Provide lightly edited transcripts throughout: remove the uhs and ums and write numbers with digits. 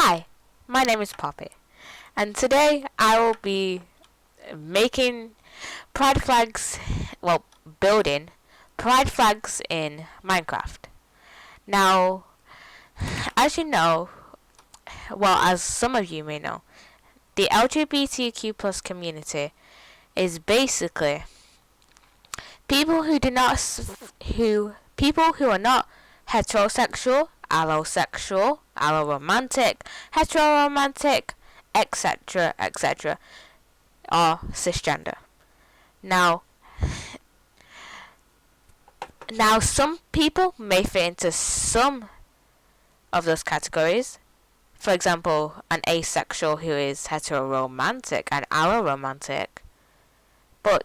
Hi, my name is Poppy, and today I will be making pride flags, building pride flags in Minecraft. Now, as you know, as some of you may know, the LGBTQ plus community is basically people who do not, people who are not heterosexual, allosexual, alloromantic, heteroromantic, etc., etc., or cisgender. Now, some people may fit into some of those categories. For example, an asexual who is heteroromantic and alloromantic, but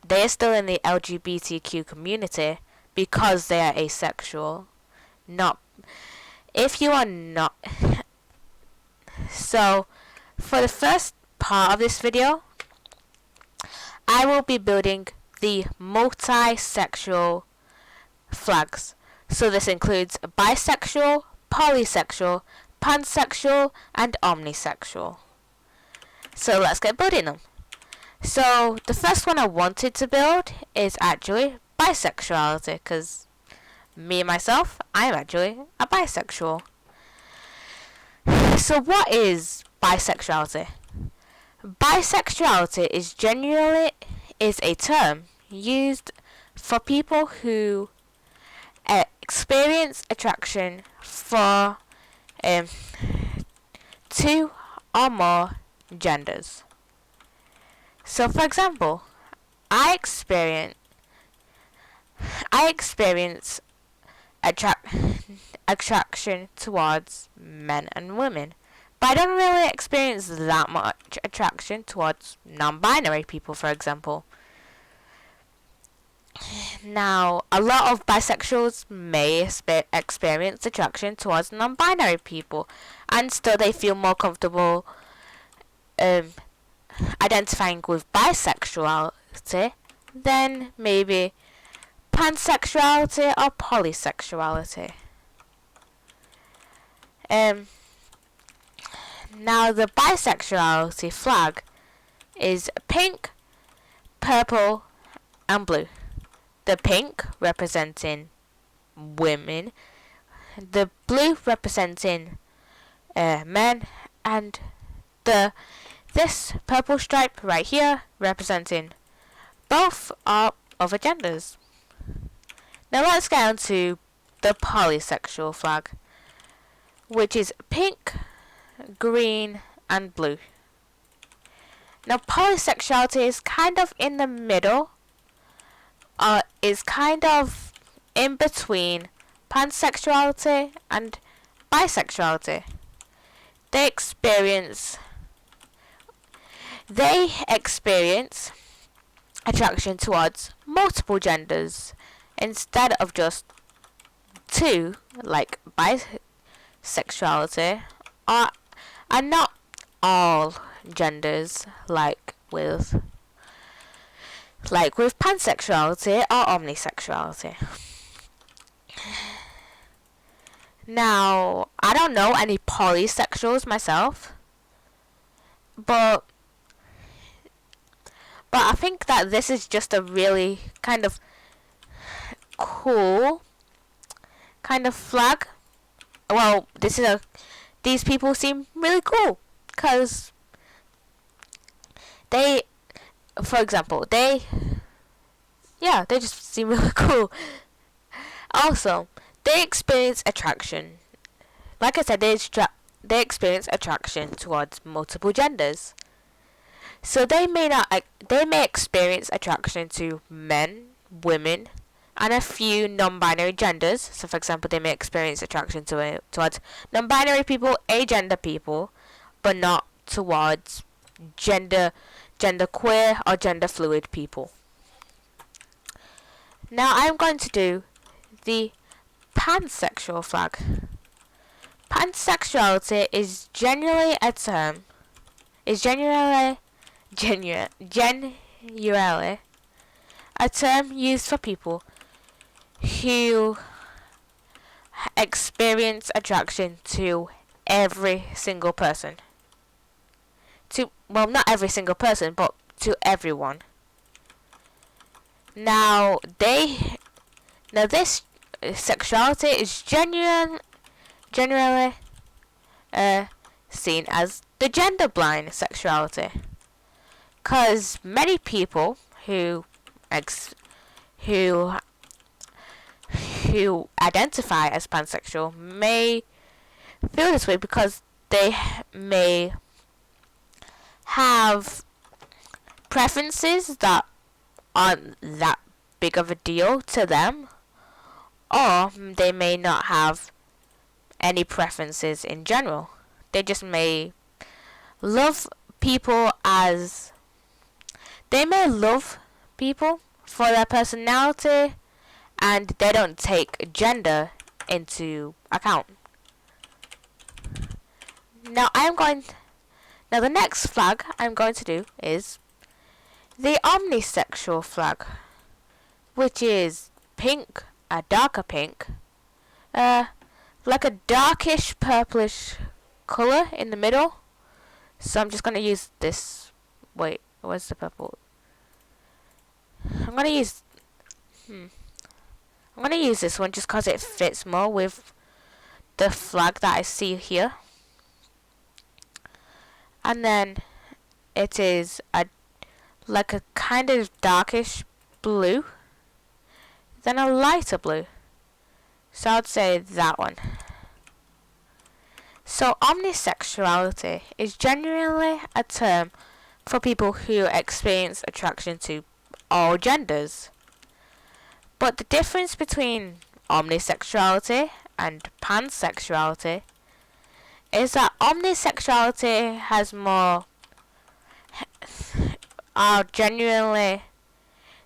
they are still in the LGBTQ community because they are asexual. Not if you are not. So, for the first part of this video, I will be building the multi-sexual flags. So this includes bisexual, polysexual, pansexual, and omnisexual. So let's get building them. So the first one I wanted to build is actually bisexuality, because me myself, I'm actually a bisexual. So what is bisexuality? Bisexuality is a term used for people who experience attraction for two or more genders. So for example, I experience attraction towards men and women, but I don't really experience that much attraction towards non-binary people, for example. Now, a lot of bisexuals may experience attraction towards non-binary people, and still they feel more comfortable identifying with bisexuality than maybe pansexuality or polysexuality. Now the bisexuality flag is pink, purple, and blue. The pink representing women, the blue representing men, and this purple stripe right here representing both are other genders. Now let's get on to the polysexual flag, which is pink, green, and blue. Now polysexuality is kind of in the middle, is kind of in between pansexuality and bisexuality. They experience attraction towards multiple genders instead of just two, like bisexuality, and not all genders like with pansexuality or omnisexuality. Now, I don't know any polysexuals myself, but I think that this is just a really kind of cool kind of flag. Well, these people seem really cool because they just seem really cool. Also, they experience attraction. Like I said, they experience attraction towards multiple genders. So they may experience attraction to men, women, and a few non-binary genders. So for example, they may experience attraction towards non-binary people, agender people, but not towards gender queer or gender fluid people. Now I'm going to do the pansexual flag. Pansexuality is generally a term used for people who experience attraction to every single person. Well, not every single person, but to everyone. Now this sexuality is generally seen as the gender blind sexuality, because many people who identify as pansexual may feel this way because they may have preferences that aren't that big of a deal to them, or they may not have any preferences in general. They just may love people for their personality, and they don't take gender into account. Now the next flag I'm going to do is the omnisexual flag, which is pink, a darker pink, like a darkish purplish color in the middle. So I'm just gonna use this. Wait, where's the purple? I'm gonna use this one just because it fits more with the flag that I see here. And then it is like a kind of darkish blue, then a lighter blue. So I'd say that one. So omnisexuality is generally a term for people who experience attraction to all genders. But the difference between omnisexuality and pansexuality is that omnisexuality has more genuinely,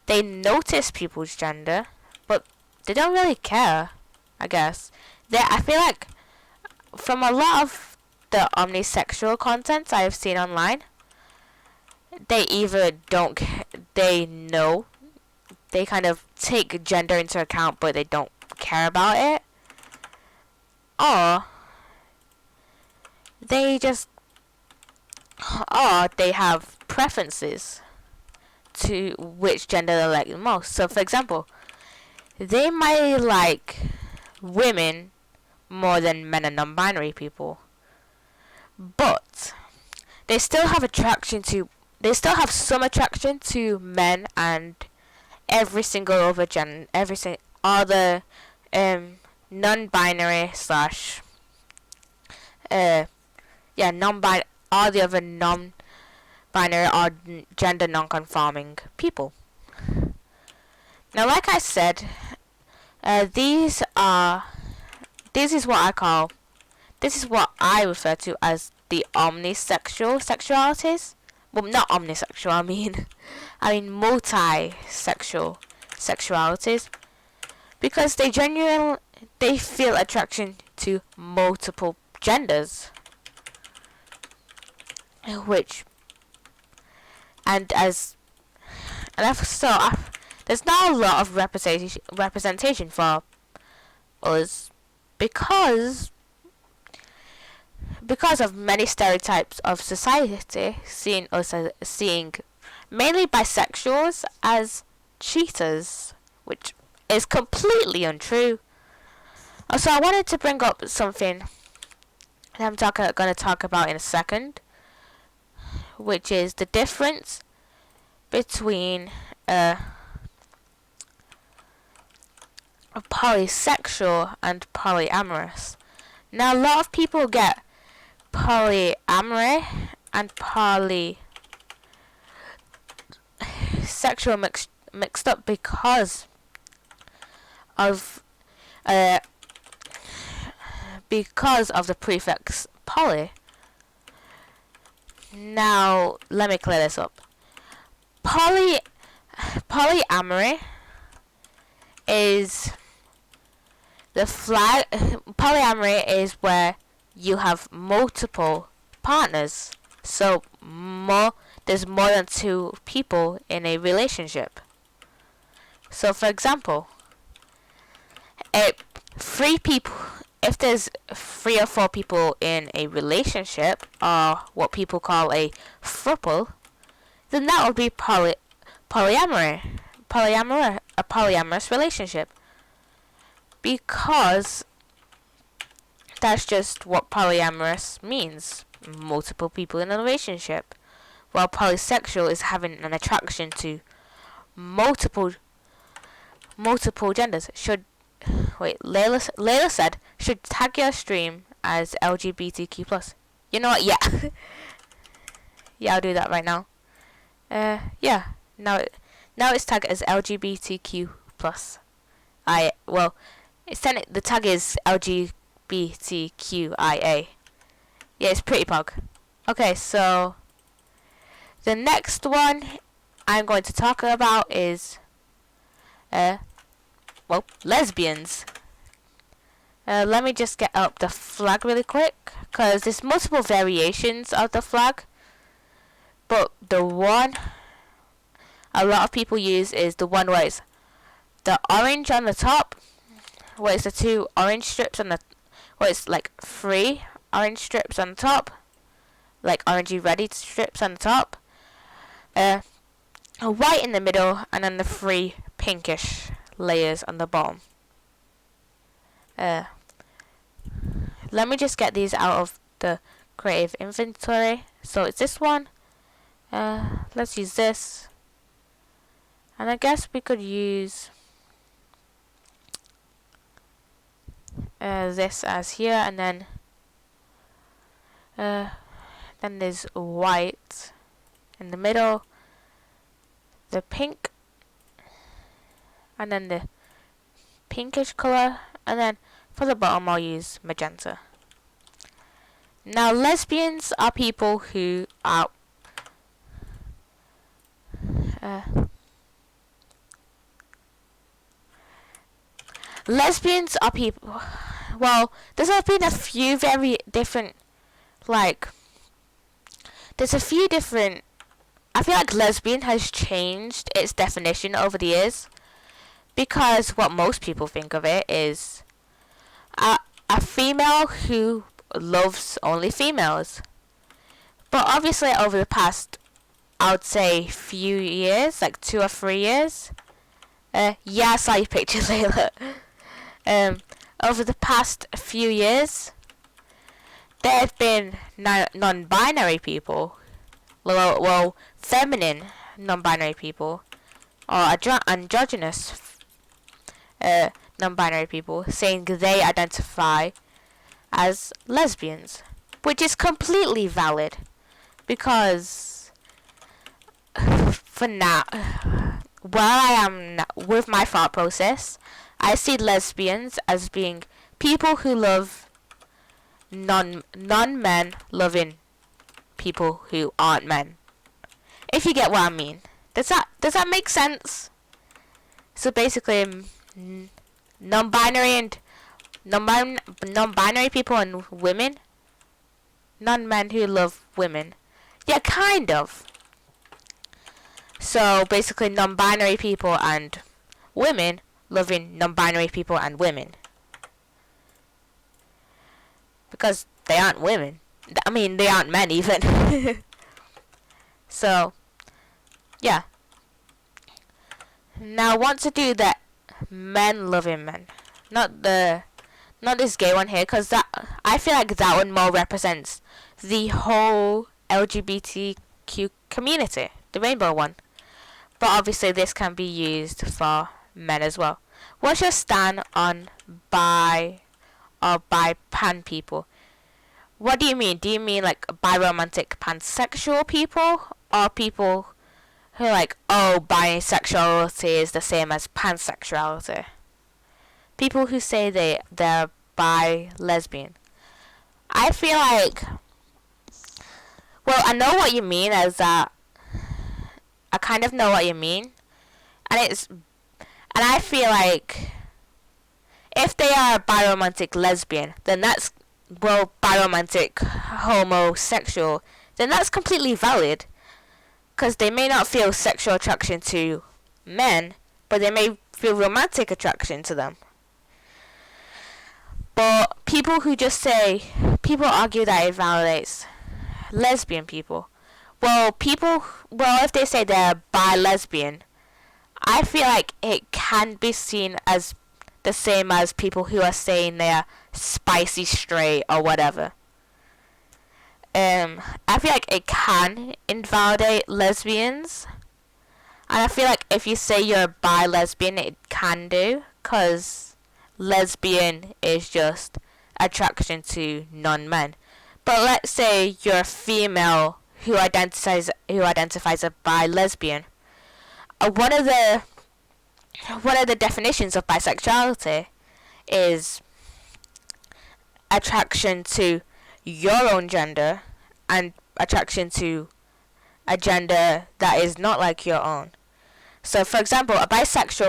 they notice people's gender, but they don't really care, I guess. I feel like from a lot of the omnisexual content I've seen online, they either don't, they know, they kind of take gender into account, but they don't care about it, or they have preferences to which gender they like the most. So for example, they might like women more than men and non-binary people, but they still have some attraction to men and every single other other non-binary slash all the other non-binary or gender non-conforming people. Now, like I said, this is what I refer to as the omnisexual sexualities. Well, not omnisexual, I mean multi-sexual sexualities, because they feel attraction to multiple genders, there's not a lot of representation for us because of many stereotypes of society seeing mainly bisexuals as cheaters, which is completely untrue. Also, I wanted to bring up something that I'm going to talk about in a second, which is the difference between polysexual and polyamorous. Now, a lot of people get polyamory and polysexual mixed up because of the prefix poly. Now, let me clear this up. Polyamory is polyamory is where you have multiple partners. So there's more than two people in a relationship. So for example, if there's 3 or 4 people in a relationship, or what people call a throuple, then that would be polyamory, a polyamorous relationship, because that's just what polyamorous means: multiple people in a relationship. While polysexual is having an attraction to multiple genders. Leila said, should tag your stream as LGBTQ+. You know what? Yeah. Yeah, I'll do that right now. Yeah. Now it's tagged as LGBTQ+. The tag is LGBTQIA. Yeah, it's pretty pog. Okay, so the next one I'm going to talk about is lesbians. Let me just get up the flag really quick, because there's multiple variations of the flag, but the one a lot of people use is the one where it's the orange on the top, where it's the 2 orange strips on the, where it's like 3 orange strips on the top, like orangey reddy strips on the top, a white in the middle, and then the 3 pinkish layers on the bottom. Let me just get these out of the creative inventory. So it's this one. Let's use this, and I guess we could use this as here, and then there's white in the middle, the pink, and then the pinkish color, and then for the bottom I'll use magenta. Now, lesbians are people who are lesbians are people. Well, there's been a few very different, there's a few different. I feel like lesbian has changed its definition over the years, because what most people think of it is a female who loves only females. But obviously over the past, I would say, few years, like 2 or 3 years, yeah, I saw your picture, Leila. Over the past few years, there have been non-binary people, well, feminine non-binary people, or androgynous non-binary people, saying they identify as lesbians, which is completely valid, because for now, where I am with my thought process, I see lesbians as being people who love non-men loving people who aren't men. If you get what I mean. Does that make sense? So basically, non-binary people and women, non-men who love women. Yeah, kind of. So basically, non-binary people and women loving non-binary people and women, because they aren't women. I mean, they aren't men even. So, yeah. Now, I want to do that men loving men, not this gay one here, because that, I feel like that one more represents the whole LGBTQ community, the rainbow one. But obviously, this can be used for men as well. What's your stand on bi or pan people? What do you mean? Do you mean like biromantic pansexual people, or people who are like, oh, bisexuality is the same as pansexuality? People who say they're bi-lesbian. I feel like, well, I know what you mean, as that I kind of know what you mean, and I feel like if they are a biromantic lesbian, then that's, well, biromantic homosexual, then that's completely valid, because they may not feel sexual attraction to men, but they may feel romantic attraction to them. But people argue that it validates lesbian people. Well, if they say they're bi-lesbian, I feel like it can be seen as the same as people who are saying they're spicy straight or whatever. I feel like it can invalidate lesbians. And I feel like if you say you're bi-lesbian, it can do, because lesbian is just attraction to non-men. But let's say you're a female who identifies as a bi-lesbian. One of the definitions of bisexuality is attraction to your own gender and attraction to a gender that is not like your own. So, for example, a bisexual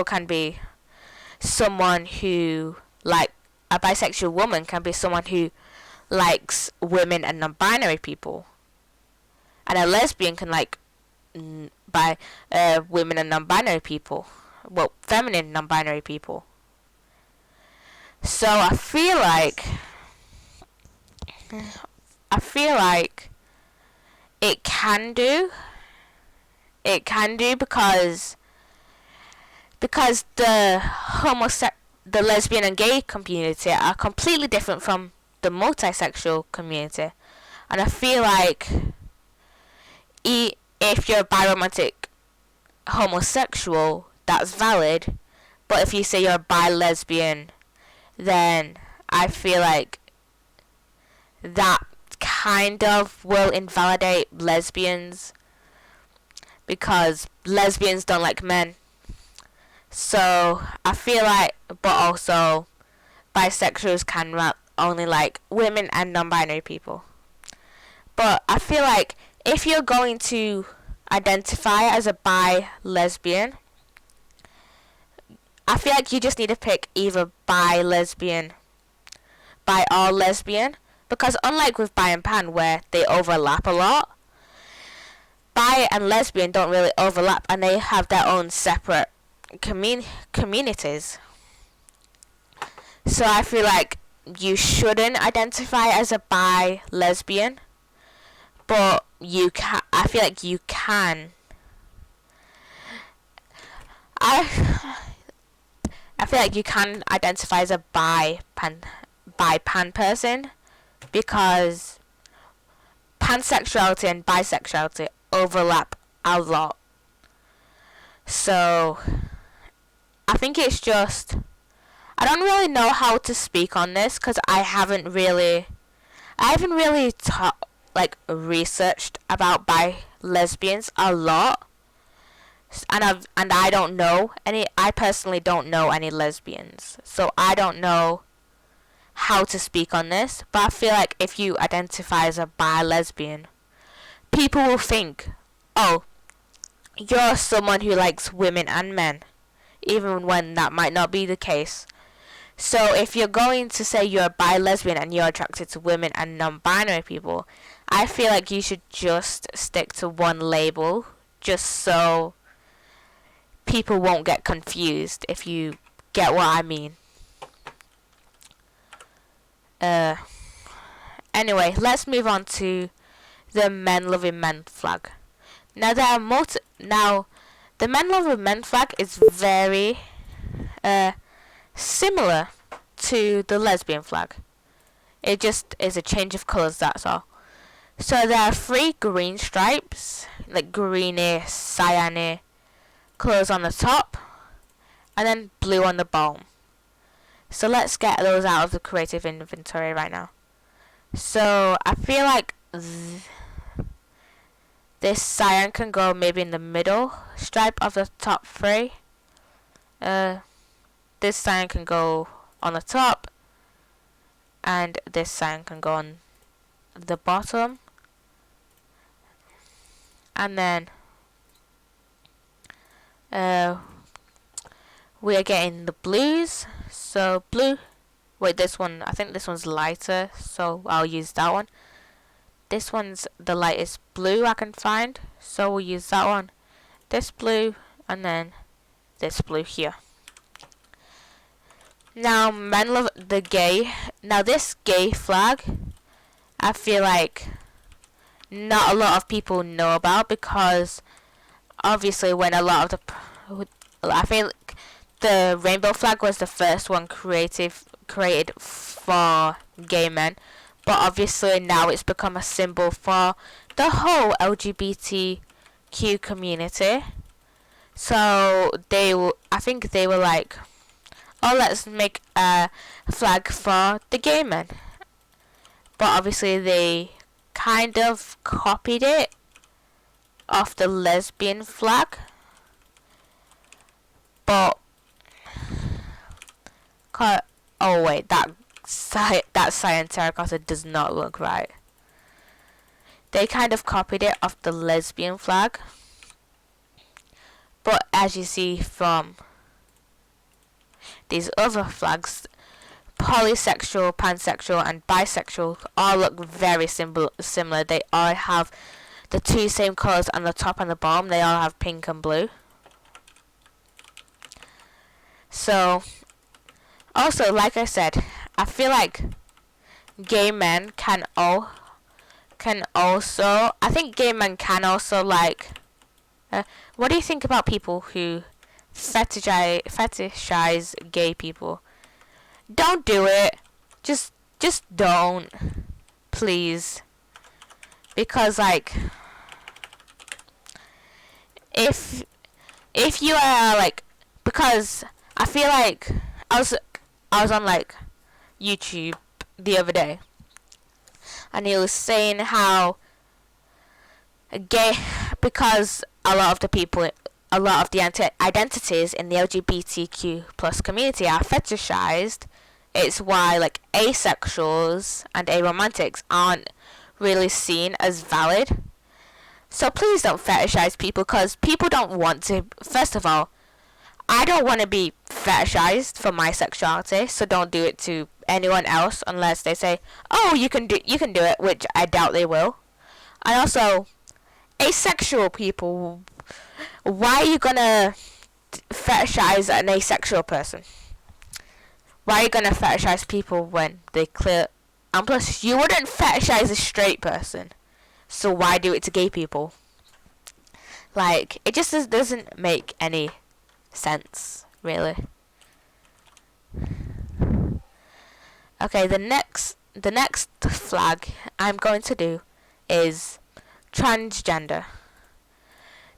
woman can be someone who likes women and non-binary people, and a lesbian can like women and non-binary people, well, feminine non-binary people. So I feel like it can do because the lesbian and gay community are completely different from the multisexual community, and I feel like if you're a biromantic homosexual, that's valid, but if you say you're a bi-lesbian, then I feel like that kind of will invalidate lesbians, because lesbians don't like men. So I feel like, but also bisexuals can only like women and non-binary people. But I feel like if you're going to identify as a bi-lesbian, I feel like you just need to pick either bi-lesbian, bi or lesbian, because unlike with bi and pan where they overlap a lot, bi and lesbian don't really overlap, and they have their own separate communities. So I feel like you shouldn't identify as a bi-lesbian, but I feel like you can. I feel like you can identify as a bi-pan person, because pansexuality and bisexuality overlap a lot. So I think it's just, I don't really know how to speak on this, because I haven't really researched about bi-lesbians a lot, and I don't know any. I personally don't know any lesbians, so I don't know how to speak on this. But I feel like if you identify as a bi-lesbian, people will think, oh, you're someone who likes women and men, even when that might not be the case. So if you're going to say you're a bi-lesbian and you're attracted to women and non-binary people, I feel like you should just stick to one label, just so people won't get confused, if you get what I mean. Anyway, let's move on to the Men Loving Men flag. Now the Men Loving Men flag is very similar to the lesbian flag. It just is a change of colours, that's all. So there are 3 green stripes, like greeny, cyany colours on the top, and then blue on the bottom. So let's get those out of the creative inventory right now. So I feel like this cyan can go maybe in the middle stripe of the top 3. This cyan can go on the top, and this cyan can go on the bottom. And then we are getting the blues. So blue, wait, this one, I think this one's lighter, so I'll use that one. This one's the lightest blue I can find, so we'll use that one. This blue, and then this blue here. Now, men love the gay. Now, this gay flag, I feel like not a lot of people know about, because obviously when a lot of I feel like the rainbow flag was the first one created for gay men, but obviously now it's become a symbol for the whole LGBTQ community. So I think they were like, oh, let's make a flag for the gay men. But obviously they kind of copied it off the lesbian flag. But oh wait, that cyan terracotta does not look right. They kind of copied it off the lesbian flag. But as you see from these other flags, polysexual, pansexual and bisexual all look very similar. They all have the two same colours on the top and the bottom. They all have pink and blue. So, also, like I said, I feel like gay men can also, I think gay men can also like, what do you think about people who fetishize gay people? Don't do it. Just don't. Please. Because like, if you are like, because I feel like I was on like YouTube the other day, and he was saying how gay, because a lot of the identities in the LGBTQ plus community are fetishized. It's why like asexuals and aromantics aren't really seen as valid. So please don't fetishize people, because people don't want to. First of all, I don't want to be fetishized for my sexuality, so don't do it to anyone else unless they say, oh, you can do it, which I doubt they will. And also, asexual people, why are you gonna fetishize an asexual person? Why are you gonna fetishize people when they clear? And plus, you wouldn't fetishize a straight person, so why do it to gay people? Like, it just doesn't make any sense, really. Okay, the next flag I'm going to do is transgender.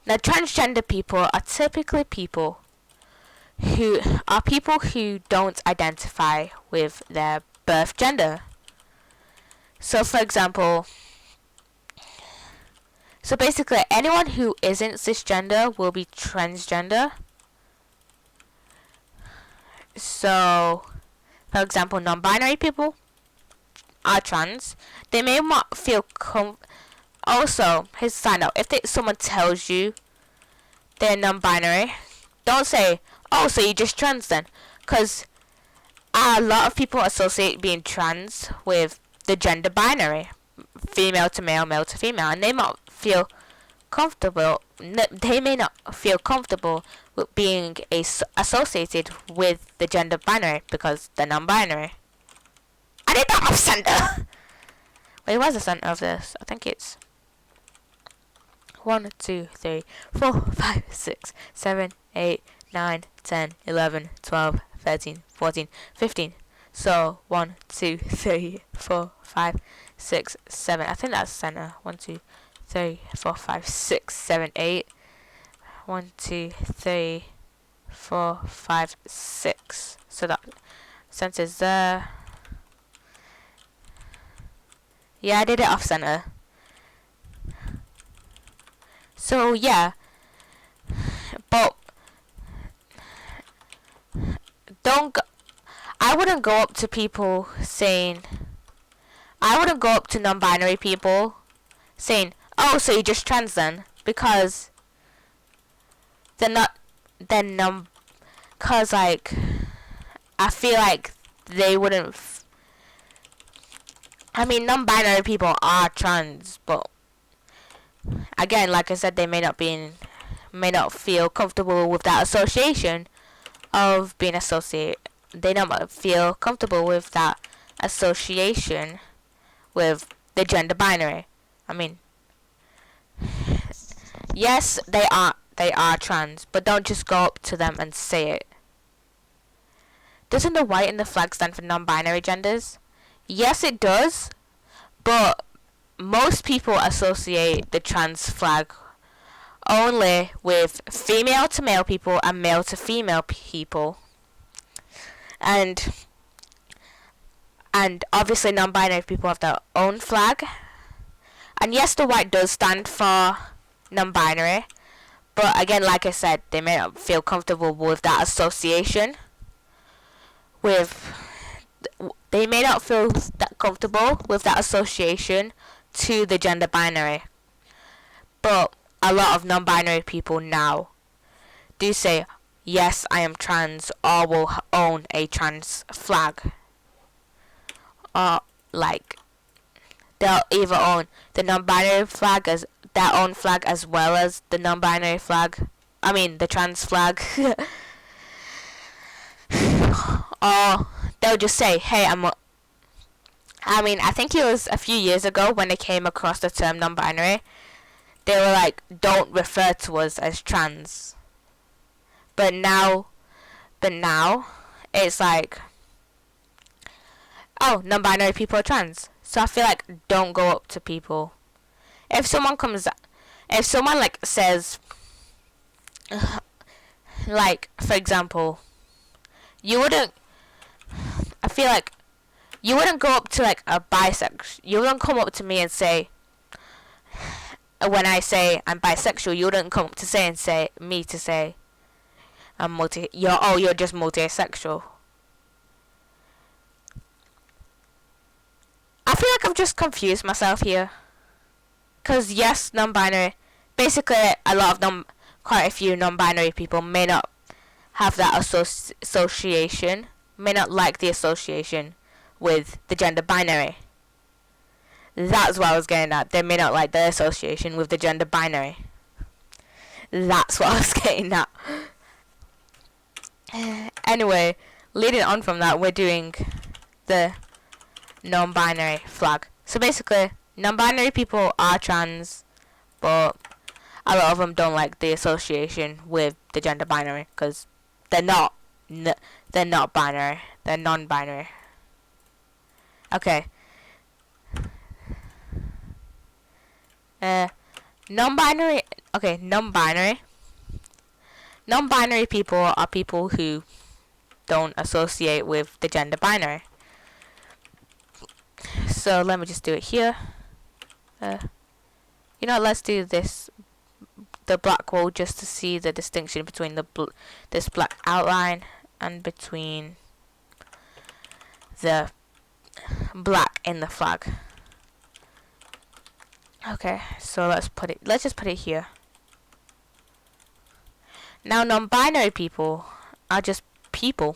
Now, transgender people are typically people who don't identify with their birth gender. So, for example, basically anyone who isn't cisgender will be transgender. So, for example, non-binary people are trans. They may not feel also, here's a sign out. If someone tells you they're non-binary, don't say, oh, so you're just trans then. Because a lot of people associate being trans with the gender binary. Female to male, male to female. And they may not feel comfortable with being associated with the gender binary because they're non-binary. I did not off center. Wait, where's the center of this? I think it's 1, 2, 3, 4, 5, 6, 7, 8, 9, 10, 11, 12, 13, 14, 15. So 1, 2, 3, 4, 5, 6, 7. I think that's center. 1, 2, 3, 4, 5, 6, 7, 8. 1, 2, 3, 4, 5, 6. So that center's there. Yeah, I did it off center. So yeah, but I wouldn't go up to people saying, I wouldn't go up to non-binary people saying, oh, so you're just trans then, because cause like, I feel like they wouldn't, I mean, non-binary people are trans, but again, like I said, they may not feel comfortable with that association of being associated not feel comfortable with that association with the gender binary. I mean, yes, they are trans, but don't just go up to them and say it. Doesn't the white in the flag stand for non-binary genders? Yes, it does, but most people associate the trans flag only with female to male people and male to female people. And obviously non-binary people have their own flag. And yes, the white does stand for non-binary, but again, like I said, they may not feel comfortable with that association. They may not feel that comfortable with that association to the gender binary. But a lot of non-binary people now do say, yes, I am trans, or will own a trans flag. Or like, they'll either own the non-binary flag as their own flag as well as the non-binary flag. I mean, the trans flag. Or they'll just say, hey, I think it was a few years ago when they came across the term non-binary, they were like, don't refer to us as trans. But now, it's like, oh, non-binary people are trans. So I feel like don't go up to people. If someone like says, like, for example, I feel like you wouldn't go up to like a bisexual. You wouldn't come up to me and say, when I say I'm bisexual, you wouldn't come up to say I'm you're just multi-sexual. I feel like I've just confused myself here. Cause yes, non-binary. Basically, quite a few non-binary people may not have that association, may not like the association with the gender binary. That's what I was getting at. They may not like the association with the gender binary. That's what I was getting at. Anyway, leading on from that, we're doing the non-binary flag. So basically, non-binary people are trans, but a lot of them don't like the association with the gender binary because they're not binary. They're non-binary. Okay. Non-binary. Okay, non-binary. Non-binary people are people who don't associate with the gender binary. So let me just do it here. Let's do this, the black wall, just to see the distinction between this black outline and between the black in the flag. Okay, so let's just put it here. Now, non-binary people are just people.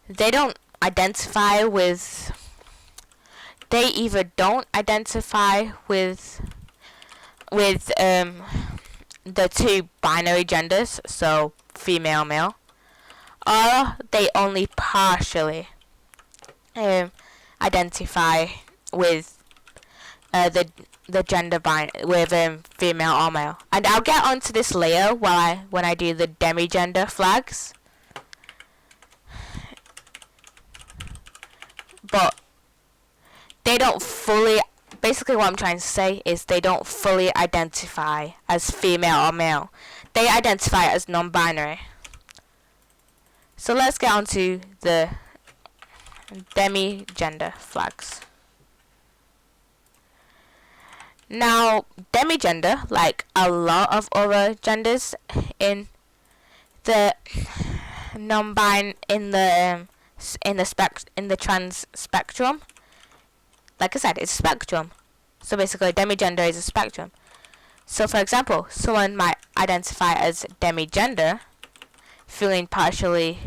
They don't identify with. They either don't identify with the two binary genders, so female, male, or they only partially identify with the gender with female or male. And I'll get onto this later when I do the demi-gender flags. But they don't fully. Basically, what I'm trying to say is they don't fully identify as female or male. They identify as non-binary. So let's get on to the demi-gender flags. Now, demi-gender, like a lot of other genders in the in the trans spectrum, like I said, it's a spectrum. So basically, demi-gender is a spectrum. So for example, someone might identify as demi-gender, feeling partially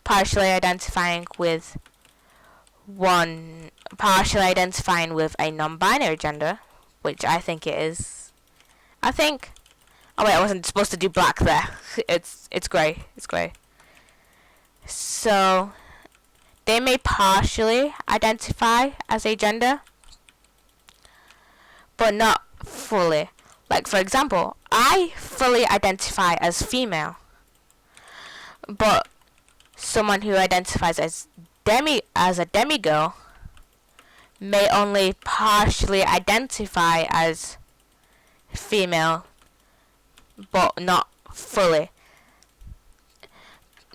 identifying with a non-binary gender, which I think it is. Oh wait, I wasn't supposed to do black there. It's grey. It's grey. So they may partially identify as a gender, but not fully. Like, for example, I fully identify as female, but someone who identifies as a demigirl may only partially identify as female, but not fully.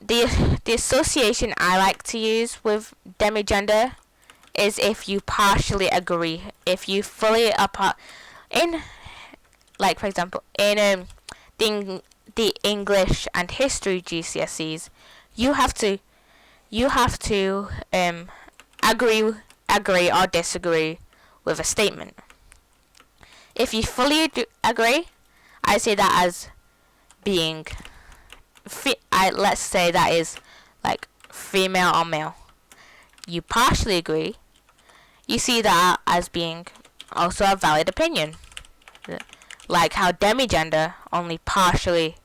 The association I like to use with demigender is if you partially agree. If you fully apart in, like, for example, in the English and history GCSEs, you have to agree or disagree with a statement. If you fully agree, I say that as being let's say that is like female or male. You partially agree, you see that as being also a valid opinion. Like how demigender only partially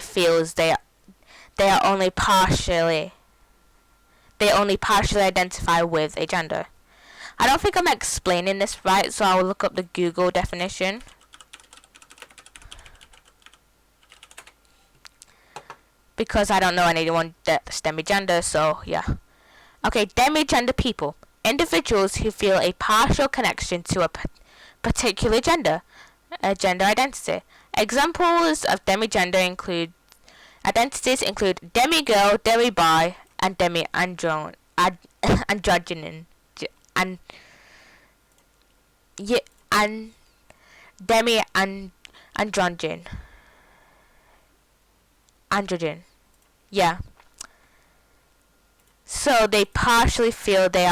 feels they only partially identify with a gender. I don't think I'm explaining this right, so I'll look up the Google definition. Because I don't know anyone that's demigender, so yeah. Okay, demigender people. Individuals who feel a partial connection to a particular gender, a gender identity. Examples of demigender include demigirl, demi-bi, and demi-androgyne. And demi-androgyne. Androgen. Yeah. So they partially feel they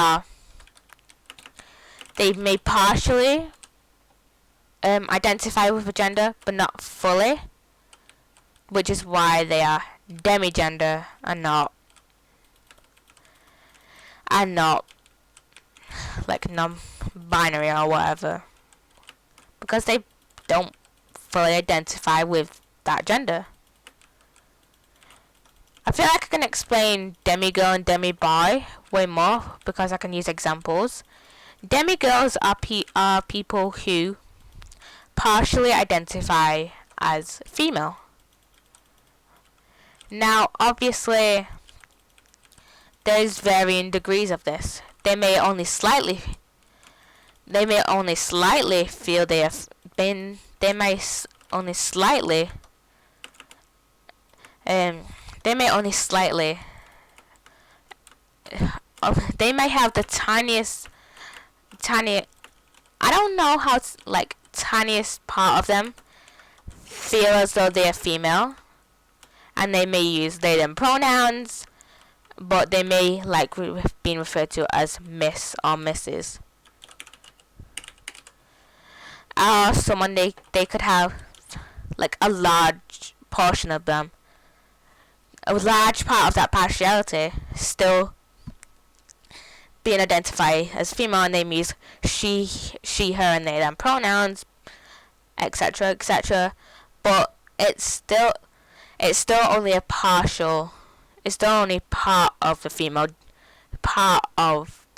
may partially identify with a gender, but not fully, which is why they are demigender and not like non-binary or whatever, because they don't fully identify with that gender. I feel like I can explain demigirl and demi-bi way more because I can use examples. Demigirls are people who partially identify as female. Now, obviously, there's varying degrees of this. They may only slightly feel they have been. They may only slightly. They may have the tiniest. I don't know how it's like tiniest part of them feel as though they are female, and they may use they them pronouns, but they may like being referred to as Miss or Mrs. Or someone they could have like a large portion of them. A large part of that partiality still being identified as female, and they use she, her, and they them pronouns, etc., etc. But it's still only a partial. It's still only part of the female.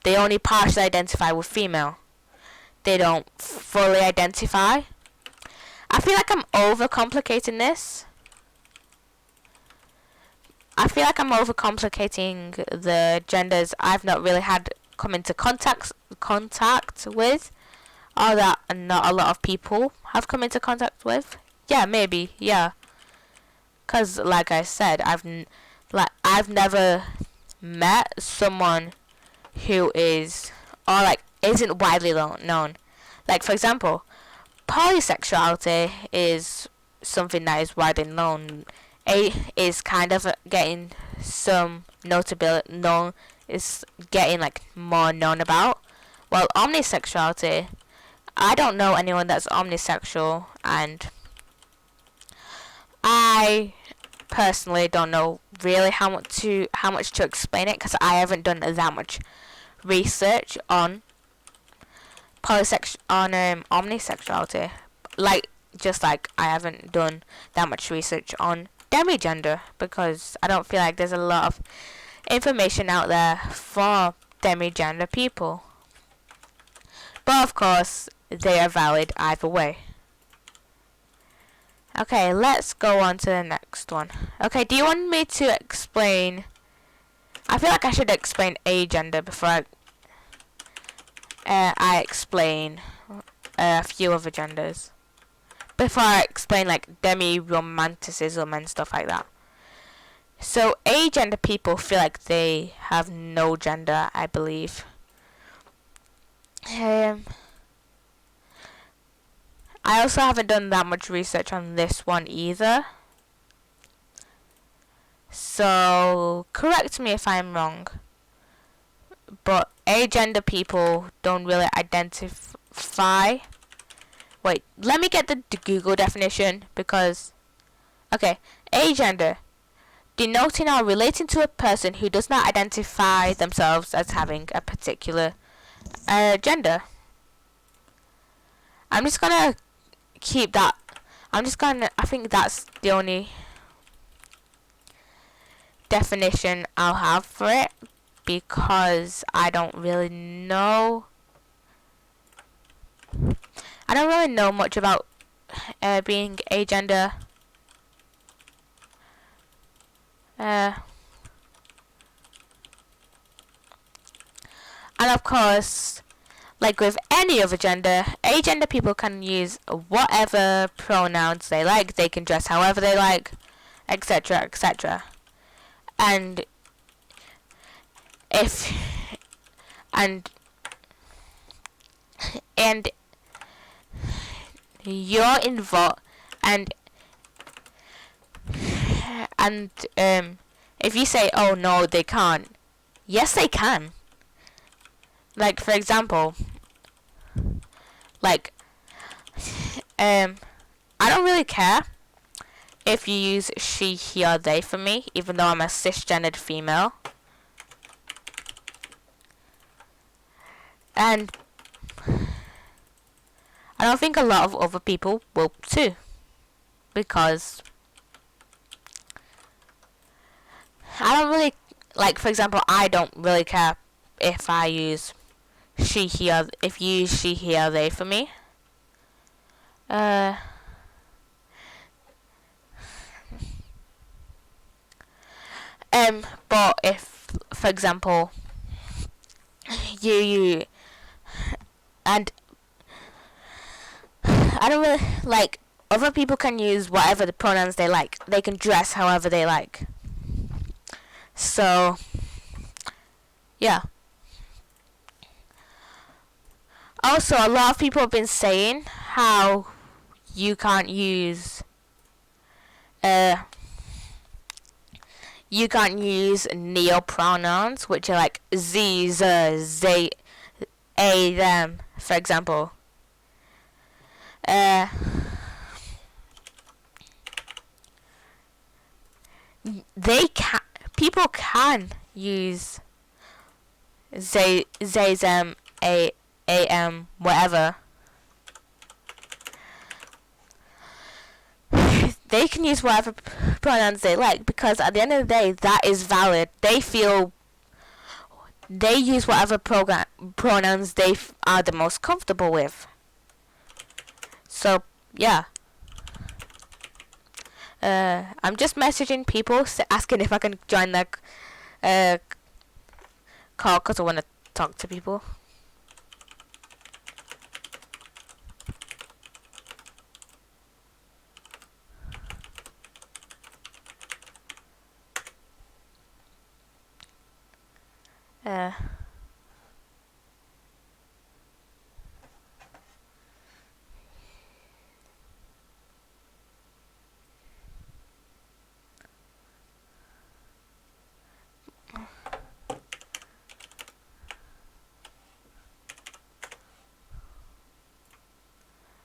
They only partially identify with female. They don't fully identify. I feel like I'm overcomplicating this. I feel like I'm overcomplicating the genders I've not really had come into contact with, or that not a lot of people have come into contact with. Yeah, maybe, yeah. Cause like I said, I've never met someone who is or like isn't widely known. Like for example, polysexuality is something that is widely known. Is kind of getting some notability. Is getting like more known about. Well, omnisexuality, I don't know anyone that's omnisexual, and I personally don't know really how much to explain it, because I haven't done that much research on omnisexuality. Like just like I haven't done that much research on demigender, because I don't feel like there's a lot of information out there for demigender people. But of course, they are valid either way. Okay, let's go on to the next one. Okay, do you want me to explain... I feel like I should explain agender before I explain a few other genders. Before I explain like demi-romanticism and stuff like that. So agender people feel like they have no gender, I believe. I also haven't done that much research on this one either. So correct me if I'm wrong. But agender people don't really identify. Wait, let me get the Google definition because... Okay, agender. Denoting or relating to a person who does not identify themselves as having a particular gender. I'm just gonna keep that. I think that's the only definition I'll have for it, because I don't really know much about being agender. And of course, like with any other gender, agender people can use whatever pronouns they like. They can dress however they like, etc., etc. And if and you're involved and if you say, oh no, they can't, yes they can. Like for example, like I don't really care if you use she, he or they for me, even though I'm a cisgendered female. And I don't think a lot of other people will too, because I don't really, like for example, I don't really care if I use she, he, or if you use she, he or they for me. But if, for example, you and I don't really like, other people can use whatever the pronouns they like. They can dress however they like. So yeah. Also, a lot of people have been saying how you can't use neopronouns, which are like z, z, they, a, them, for example. People can use they, them, a, am, whatever. They can use whatever pronouns they like, because at the end of the day, that is valid. They use whatever pronouns they are the most comfortable with. So yeah. I'm just messaging people asking if I can join the call, because I want to talk to people.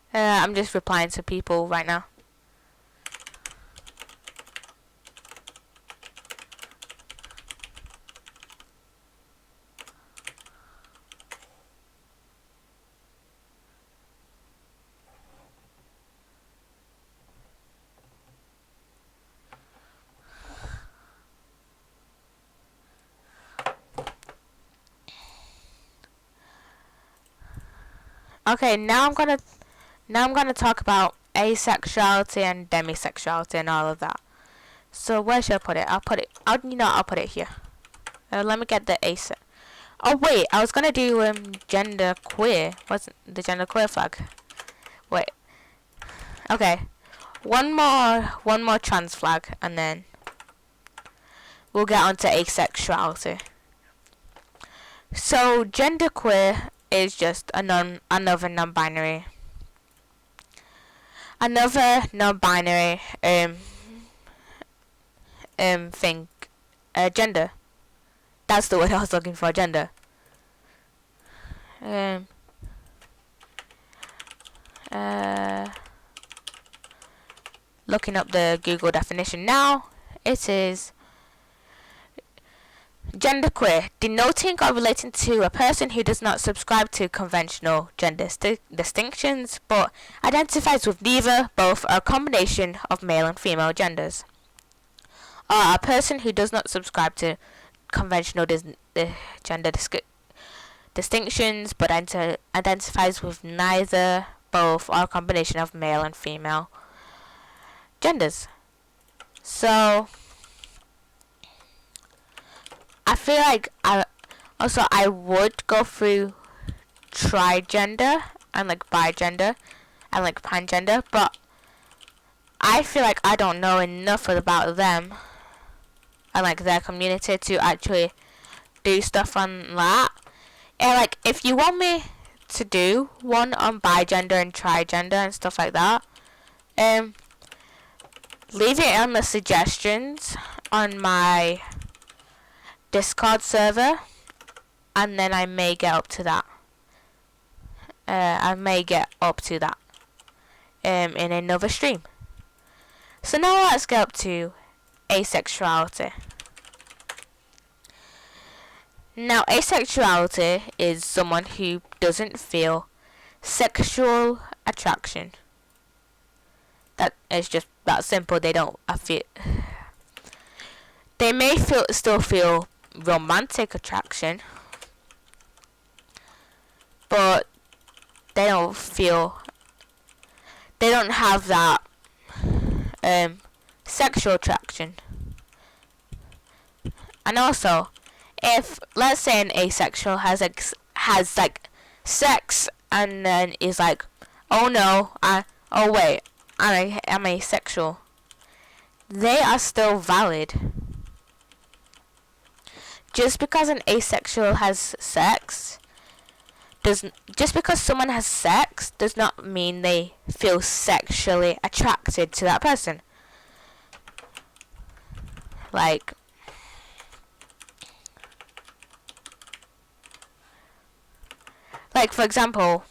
I'm just replying to people right now. Okay, now I'm gonna talk about asexuality and demisexuality and all of that. So where should I put it? I'll put it here. Let me get the asex. Oh wait, I was gonna do gender queer. What's the gender queer flag? Wait. Okay. One more trans flag, and then we'll get onto asexuality. So genderqueer is just another non-binary thing. Gender. That's the word I was looking for. Gender. Looking up the Google definition now. It is genderqueer, denoting or relating to a person who does not subscribe to conventional gender distinctions, but identifies with neither, both, or a combination of male and female genders. Or a person who does not subscribe to conventional gender distinctions, but identifies with neither, both, or a combination of male and female genders. So I feel like I would go through trigender and like bigender and like pangender, but I feel like I don't know enough about them and like their community to actually do stuff on that. And like if you want me to do one on bigender and trigender and stuff like that, leave it on the suggestions on my Discord server, and then I may get up to that. In another stream. So now let's get up to asexuality. Now asexuality is someone who doesn't feel sexual attraction. That is just that simple. They may still feel romantic attraction, but they don't have that sexual attraction. And also, if let's say an asexual has like sex and then is like, oh no, I'm asexual, they are still valid. Just because an asexual has sex just because someone has sex does not mean they feel sexually attracted to that person. Like for example,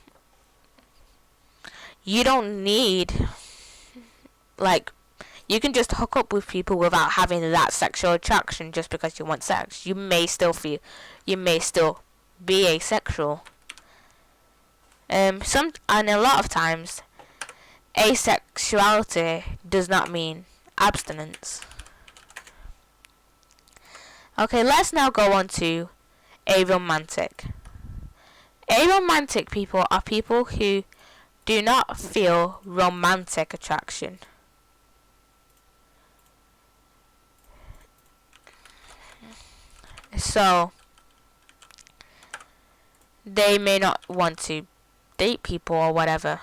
you don't need you can just hook up with people without having that sexual attraction just because you want sex. You may still be asexual. And a lot of times, asexuality does not mean abstinence. Okay, let's now go on to aromantic. Aromantic people are people who do not feel romantic attraction. So they may not want to date people or whatever.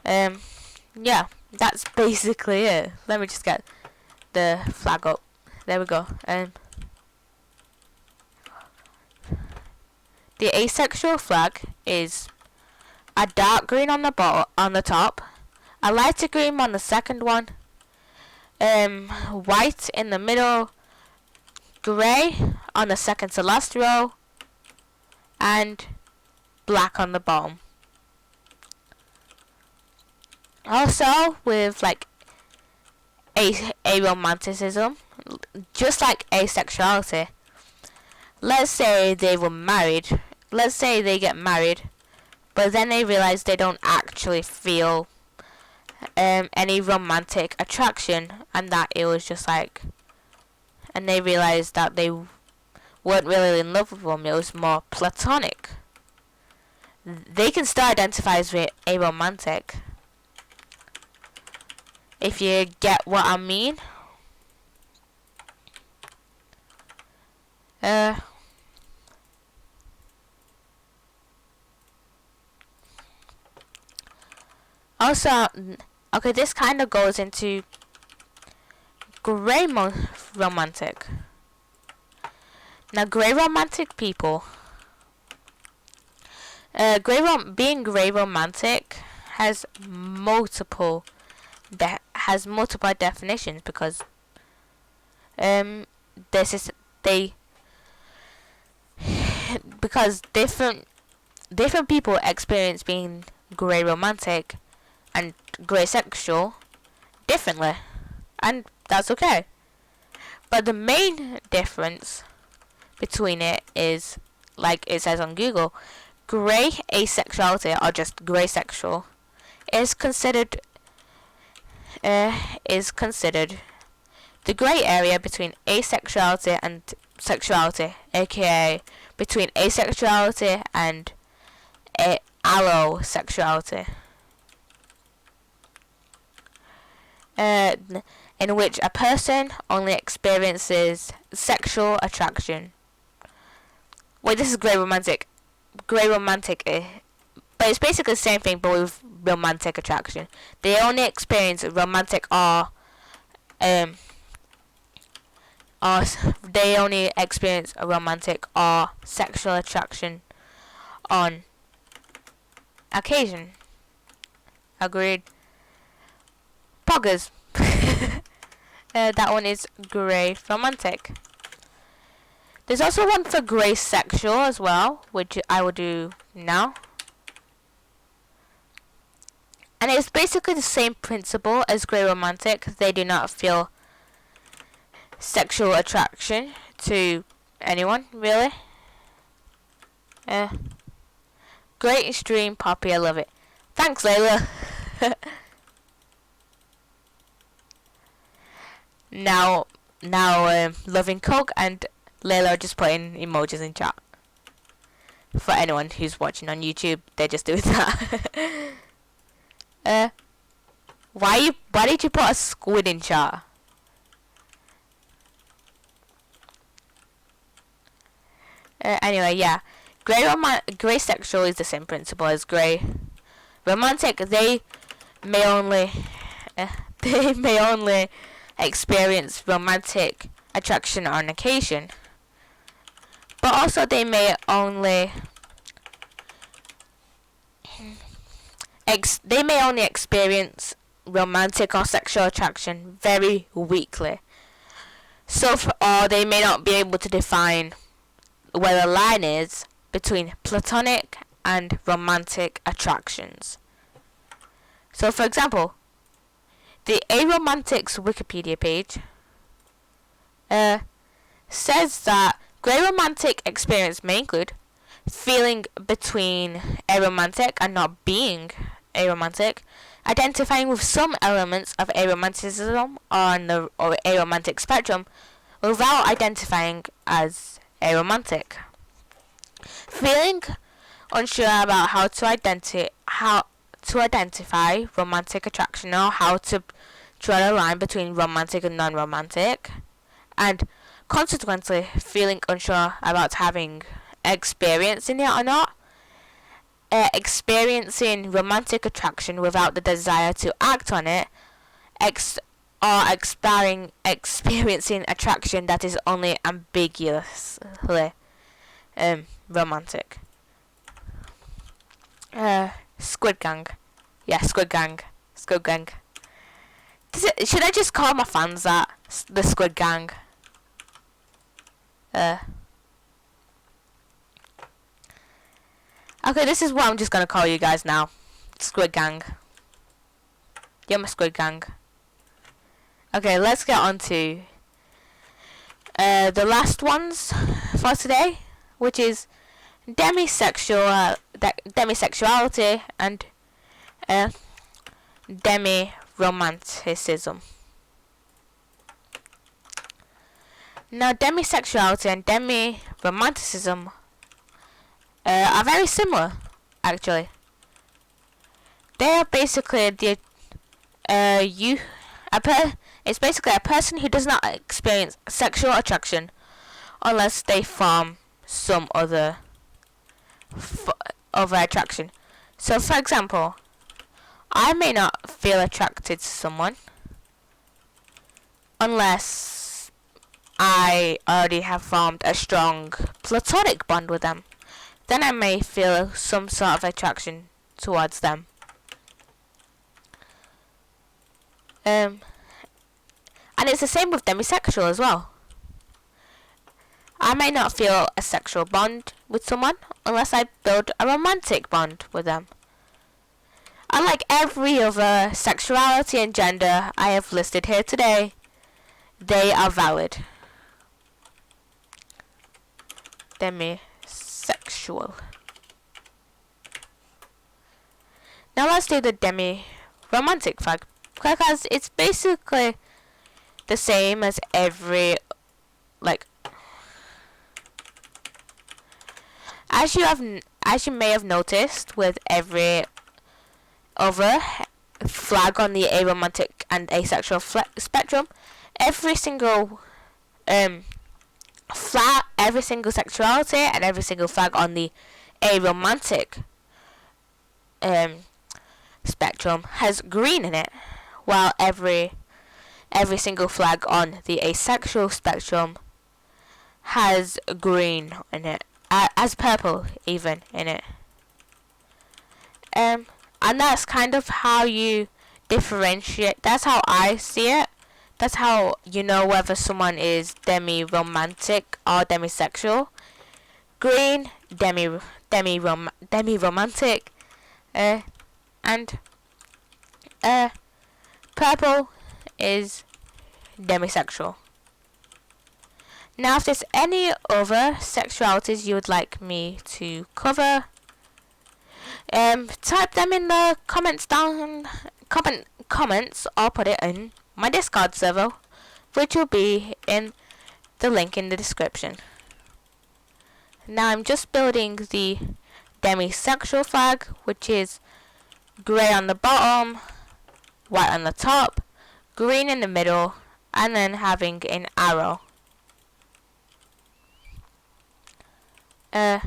Yeah, that's basically it. Let me just get the flag up. There we go. The asexual flag is a dark green on the top, a lighter green on the second one, white in the middle, grey on the second to last row, and black on the bottom. Also, with like aromanticism, just like asexuality, let's say they were married. Let's say they get married, but then they realize they don't actually feel any romantic attraction, and that it was just like, and they realize that they weren't really in love with them. It was more platonic. They can still identify as aromantic. If you get what I mean. Also, okay, this kind of goes into grey romantic. Now, grey romantic people. Being grey romantic has multiple definitions because because different people experience being grey romantic and grey sexual differently, and that's okay. But the main difference between it is, like it says on Google, grey asexuality, or just grey sexual, is considered the grey area between asexuality and sexuality, aka between asexuality and allosexuality, in which a person only experiences sexual attraction. Wait, this is grey romantic. Grey romantic, but it's basically the same thing, but with romantic attraction. They only experience romantic or they only experience a romantic or sexual attraction on occasion. Agreed. Poggers. That one is grey romantic. There's also one for grey sexual as well, which I will do now. And it's basically the same principle as grey romantic. They do not feel sexual attraction to anyone, really. Great stream, Poppy, I love it. Thanks, Leila. now, Loving Coke and Leila are just putting emojis in chat. For anyone who's watching on YouTube, they're just doing that. Why did you put a squid in chat? Anyway, yeah. Grey sexual is the same principle as grey romantic. They may only experience romantic attraction on occasion, but also they may only experience romantic or sexual attraction very weakly. Or they may not be able to define where the line is between platonic and romantic attractions. So, for example, the Aromantics Wikipedia page says that grey romantic experience may include feeling between aromantic and not being aromantic, identifying with some elements of aromanticism on the aromantic spectrum without identifying as aromantic, feeling unsure about how to identify romantic attraction or how to draw the line between romantic and non-romantic, and consequently feeling unsure about having experience in it or not, experiencing romantic attraction without the desire to act on it, or experiencing attraction that is only ambiguously romantic. Squid Gang. Yeah, Squid Gang. Squid Gang. Should I just call my fans that? The Squid Gang. Okay, this is what I'm just gonna call you guys now. Squid Gang. You're my Squid Gang. Okay, let's get on to the last ones for today, which is demisexuality and demi-romanticism. Now, demisexuality and demi-romanticism romanticism are very similar, actually. They are basically it's basically a person who does not experience sexual attraction unless they form some other attraction. So, for example, I may not feel attracted to someone unless I already have formed a strong platonic bond with them. Then I may feel some sort of attraction towards them. And it's the same with demisexual as well. I may not feel a sexual bond with someone unless I build a romantic bond with them. Unlike every other sexuality and gender I have listed here today, they are valid. Demisexual. Now let's do the demi-romantic flag, because it's basically the same as every, as you may have noticed with every other flag on the aromantic and asexual spectrum, every single every single sexuality and every single flag on the aromantic spectrum has green in it, while every single flag on the asexual spectrum has green in it, as purple even in it. And that's kind of how you differentiate. That's how I see it. That's how you know whether someone is demi-romantic or demisexual. Green, demi-romantic, and purple is demisexual. Now, if there's any other sexualities you would like me to cover, type them in the comments or put it in my Discord server, which will be in the link in the description. Now I'm just building the demisexual flag, which is grey on the bottom, white on the top, green in the middle, and then having an arrow. And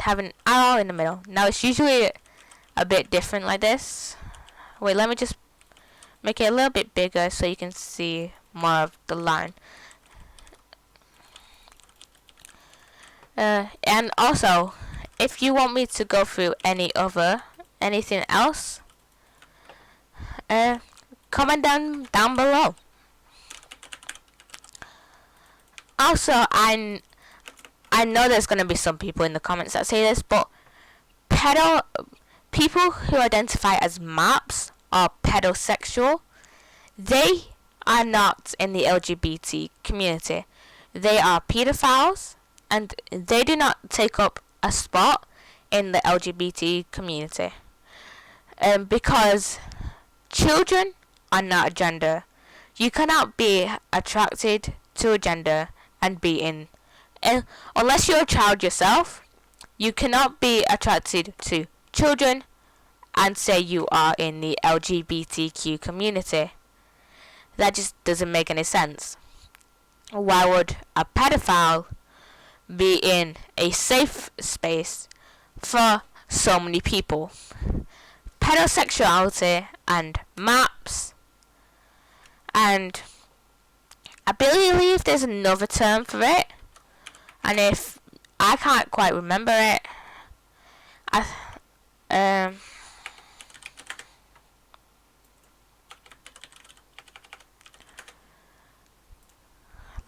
have an arrow in the middle. Now it's usually a bit different like this. Wait, let me just make it a little bit bigger so you can see more of the line. And also, if you want me to go through anything else, comment down below. Also, I know there's gonna be some people in the comments that say this, but people who identify as MAPs or pedosexual, they are not in the LGBT community. They are pedophiles, and they do not take up a spot in the LGBT community. Because children are not a gender. You cannot be attracted to a gender and be in. Unless you're a child yourself, you cannot be attracted to children and say you are in the LGBTQ community. That just doesn't make any sense. Why would a pedophile be in a safe space for so many people? Pedosexuality and MAPs, and I believe there's another term for it, and if I can't quite remember it,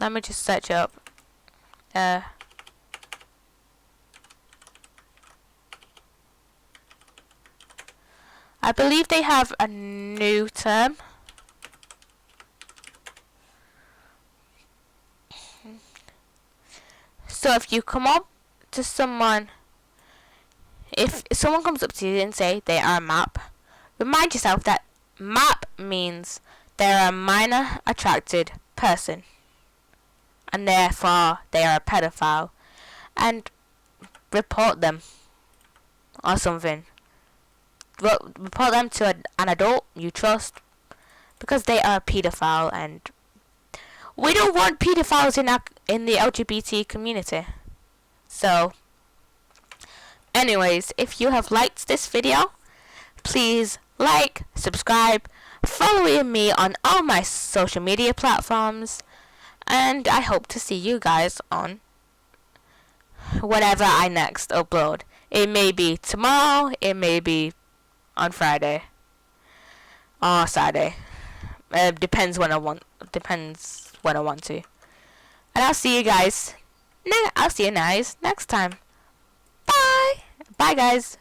let me just search up. I believe they have a new term. So if you come up to someone, if someone comes up to you and say they are a MAP, remind yourself that MAP means they're a minor attracted person. and therefore they are a pedophile, and report them or something. Report them to an adult you trust, because they are a pedophile, and we don't want pedophiles in the LGBT community. So, anyways, if you have liked this video, please like, subscribe, follow me on all my social media platforms, and I hope to see you guys on whenever I next upload. It may be tomorrow, it may be on Friday or Saturday. Depends when I want to. And I'll see you guys next time. Bye. Bye, guys.